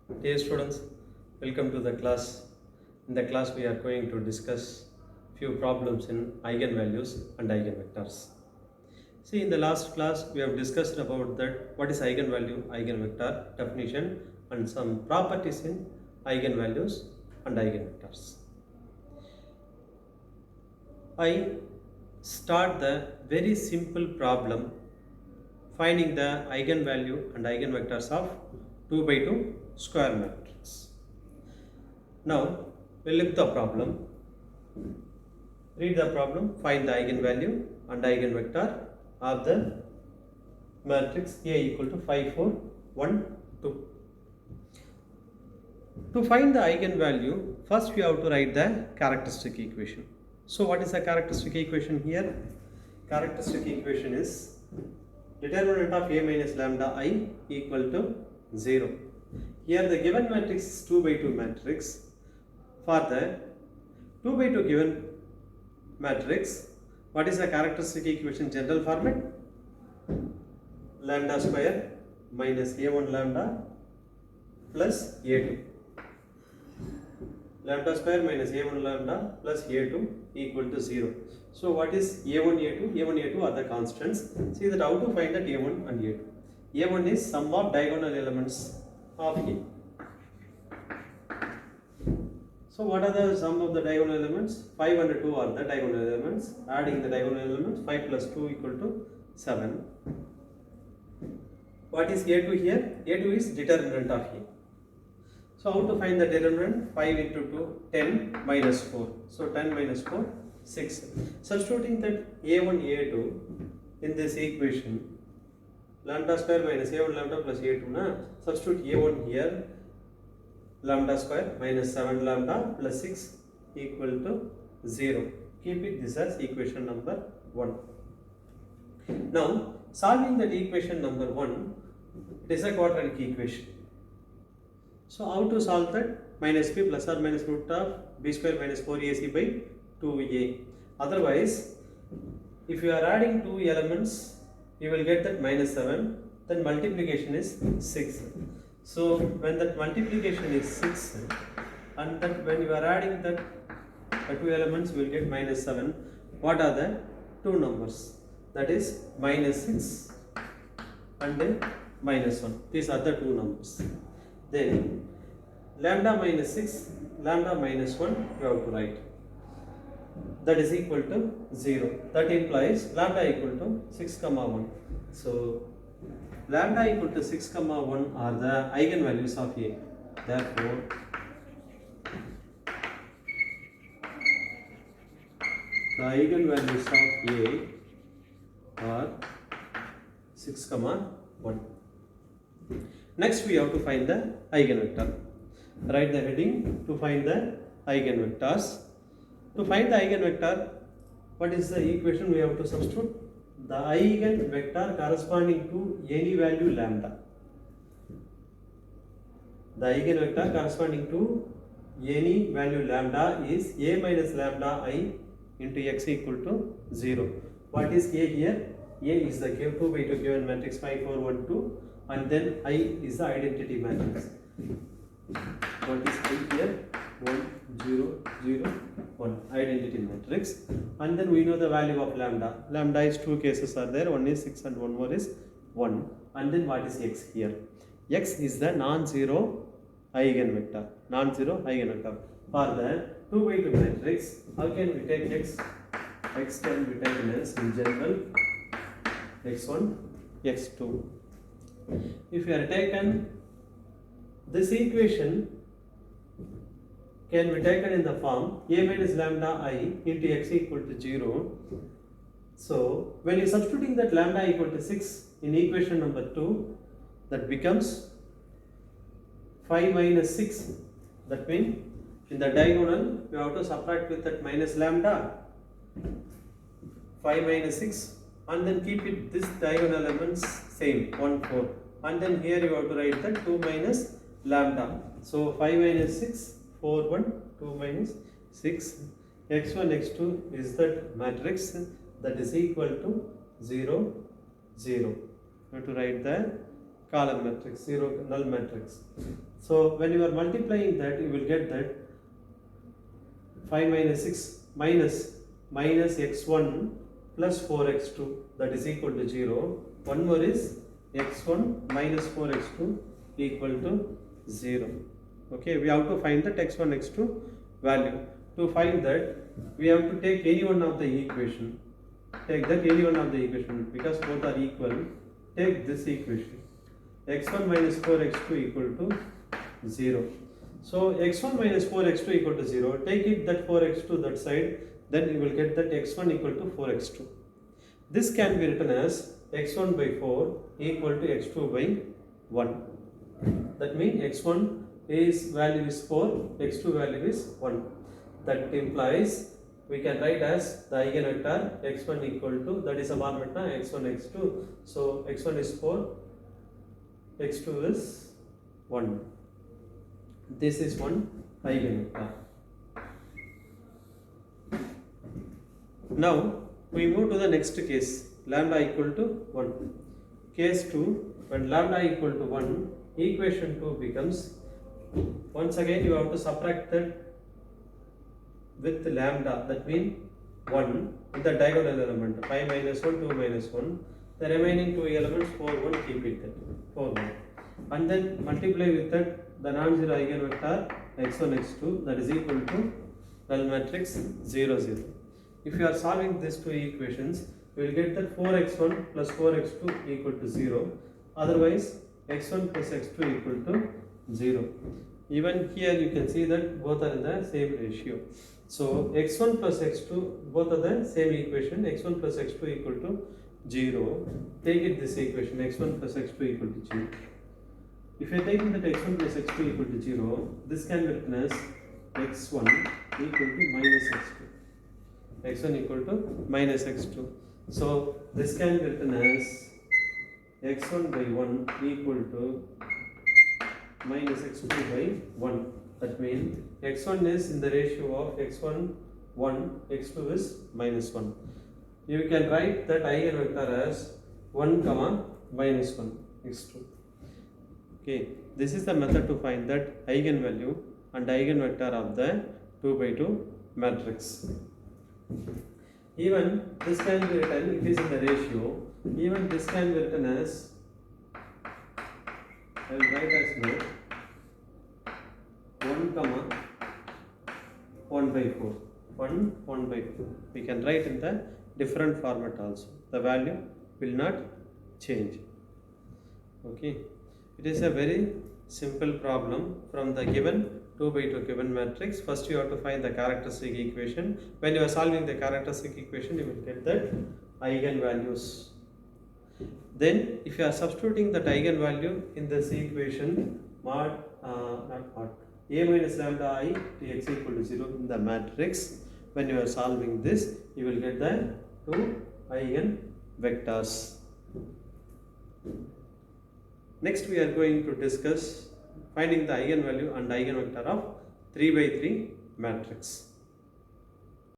Dear students, welcome to the class. In the class, we are going to discuss few problems in eigenvalues and eigenvectors. See, in the last class, we have discussed about that what is eigenvalue, eigenvector definition, and some properties in eigenvalues and eigenvectors. I start the very simple problem finding the eigenvalue and eigenvectors of 2 by 2 square matrix. Now, we'll look the problem. Read the problem, find the eigenvalue and eigenvector of the matrix A equal to 5, 4, 1, 2. To find the eigenvalue, first we have to write the characteristic equation. So what is the characteristic equation here? Characteristic equation is determinant of A minus lambda I equal to 0. Here the given matrix is 2 by 2 matrix. For the 2 by 2 given matrix, what is the characteristic equation general format? Lambda square minus A1 lambda plus A2. Lambda square minus A1 lambda plus A2 equal to 0. So what is A1, A2? A1, A2 are the constants. See that how to find that A1 and A2. A1 is sum of diagonal elements of A. So what are the sum of the diagonal elements? 5 and 2 are the diagonal elements. Adding the diagonal elements, 5 plus 2 equal to 7. What is A2 here? A2 is determinant of A. So how to find the determinant? 5 into 2, 10 minus 4. So 10 minus 4, 6. Substituting that A1, A2 in this equation, lambda square minus A1 lambda plus A2, na? Substitute A1 here, lambda square minus 7 lambda plus 6 equal to 0. Keep it this as equation number 1. Now, solving that equation number 1, it is a quadratic equation. So, how to solve that? Minus b plus or minus root of b square minus 4ac by 2a. Otherwise, if you are adding two elements, you will get that minus 7, then multiplication is 6. So, when that multiplication is 6 and that when you are adding that two elements, you will get minus 7. What are the two numbers? That is minus 6 and then minus 1. These are the two numbers. Then lambda minus 6, lambda minus 1 you have to write. That is equal to 0. That implies lambda equal to 6, 1. So lambda equal to 6, 1 are the eigenvalues of A. Therefore, the eigenvalues of A are 6, 1. Next, we have to find the eigenvector. Write the heading to find the eigenvectors. To find the eigenvector, what is the equation we have to substitute? The eigenvector corresponding to any value lambda. The eigenvector corresponding to any value lambda is A minus lambda I into x equal to 0. What is A here? A is the 2 by 2 given matrix 5, 4, 1, 2, and then I is the identity matrix. What is I here? 1, 0, 0, 1 identity matrix, and then we know the value of lambda. Lambda is two cases are there, one is 6 and one more is 1. And then what is x here? X is the non-zero eigenvector. Non-zero eigenvector. For the 2 by 2 matrix, how can we take x? X can be taken as in general x1, x2. If you are taken this equation can be taken in the form A minus lambda I into x equal to 0. So, when you are substituting that lambda equal to 6 in equation number 2, that becomes 5 minus 6. That means in the diagonal, you have to subtract with that minus lambda. 5 minus 6, and then keep it this diagonal elements same 1, 4. And then here you have to write that 2 minus lambda. So 5 minus 6, 4, 1, 2 minus 6. X1, X2 is that matrix that is equal to 0, 0. You have to write the column matrix, 0 null matrix. So when you are multiplying that, you will get that 5 minus 6 minus x1 plus 4x2, that is equal to 0. One more is x1 minus 4x2 equal to 0. Okay, we have to find that x1 x2 value. To find that, we have to take any one of the equation. Take that any one of the equation, because both are equal. Take this equation, x1 minus 4x2 equal to 0. So x1 minus 4x2 equal to 0. Take it that 4x2 that side, then you will get that x1 equal to 4x2. This can be written as x1 by 4 equal to x2 by 1. That means x1 is value is 4, x2 value is 1. That implies we can write as the eigenvector x1 equal to, that is a formula x1 x2. So x1 is 4, x2 is 1. This is one eigenvector. Now we move to the next case, lambda equal to 1. Case 2, when lambda equal to 1, equation 2 becomes, once again you have to subtract that with lambda, that means 1 in the diagonal element, 5 minus 1, 2 minus 1. The remaining two elements 4, 1, keep it that 4, 1. And then multiply with that the non-zero eigenvector x1, x2, that is equal to null matrix 0, 0. If you are solving these two equations, we will get that 4x1 plus 4x2 equal to 0. Otherwise, x1 plus x2 equal to 0. Even here you can see that both are in the same ratio. So x1 plus x2, both are the same equation, x1 plus x2 equal to 0. Take it this equation, x1 plus x2 equal to 0. If you are taking that x1 plus x2 equal to 0, this can be written as x1 equal to minus x2. x1 equal to minus x2. So this can be written as x1 by 1 equal to minus x2 by 1. That means x1 is in the ratio of x1 1, x2 is minus 1. You can write that eigenvector as 1 comma minus 1 x2. Okay, this is the method to find that eigenvalue and eigenvector of the 2 by 2 matrix. Even this can be written, it is in the ratio, even this can be written as, I will write as note, 1 comma 1 by 4. 1 by 4. We can write in the different format also. The value will not change. Okay. It is a very simple problem from the given 2 by 2 given matrix. First you have to find the characteristic equation. When you are solving the characteristic equation, you will get that eigenvalues. Then if you are substituting that eigenvalue in this equation, a minus lambda I to x equal to 0 in the matrix, when you are solving this, you will get the two eigenvectors. Next we are going to discuss finding the eigenvalue and eigenvector of 3 by 3 matrix.